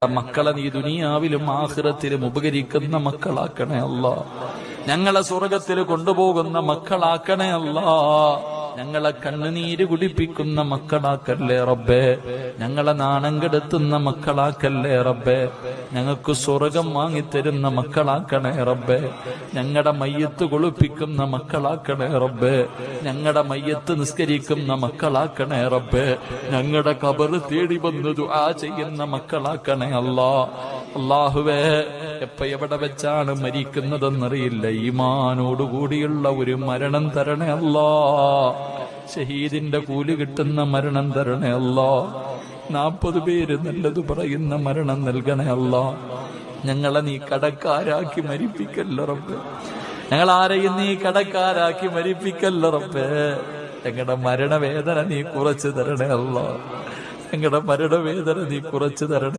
മക്കളെ നീ ദുനിയാവിലും ആഖിറത്തിലും ഉപകരിക്കുന്ന മക്കളാക്കണേ അല്ലാ. ഞങ്ങളെ സ്വർഗത്തിൽ കൊണ്ടുപോകുന്ന മക്കളാക്കണേ അല്ലാ. ഞങ്ങളെ കണ്ണുനീര് കുടിപ്പിക്കുന്ന മക്കളാക്കല്ലേ റബ്ബേ. ഞങ്ങളെ നാണം കെടുത്തുന്ന മക്കളാക്കല്ലേ റബ്ബേ. ഞങ്ങൾക്ക് സ്വർഗം വാങ്ങിത്തരുന്ന മക്കളാക്കണേ റബ്ബേ. ഞങ്ങളുടെ മയ്യത്ത് കുളിപ്പിക്കുന്ന മക്കളാക്കണേ റബ്ബേ. ഞങ്ങളുടെ മയ്യത്ത് നിസ്കരിക്കുന്ന മക്കളാക്കണേ റബ്ബേ. ഞങ്ങളുടെ ഖബറ് തേടി വന്ന് ദുആ ചെയ്യുന്ന മക്കളാക്കണേ അല്ലാ. അല്ലാഹുവേ, എപ്പ എവിടെ വെച്ചാണ് മരിക്കുന്നതെന്നറിയില്ല. ഈമാനോടുകൂടിയുള്ള ഒരു മരണം തരണേ അല്ലാ. ഷഹീദിന്റെ കൂലി കിട്ടുന്ന മരണം തരണേ അല്ലാ. 40 പേര് നല്ലത് പറയുന്ന മരണം നൽകണേ അല്ലാ. ഞങ്ങളെ നീ കടക്കാരാക്കി മരിപ്പിക്കല്ല റബ്ബേ. ഞങ്ങൾ ആരെയും നീ കടക്കാരാക്കി മരിപ്പിക്കല്ല റബ്ബേ. ഞങ്ങളുടെ മരണവേദന നീ കുറച്ചു തരണേ അല്ലാ. ഞങ്ങളുടെ മരണവേദന നീ കുറച്ചു തരണേ.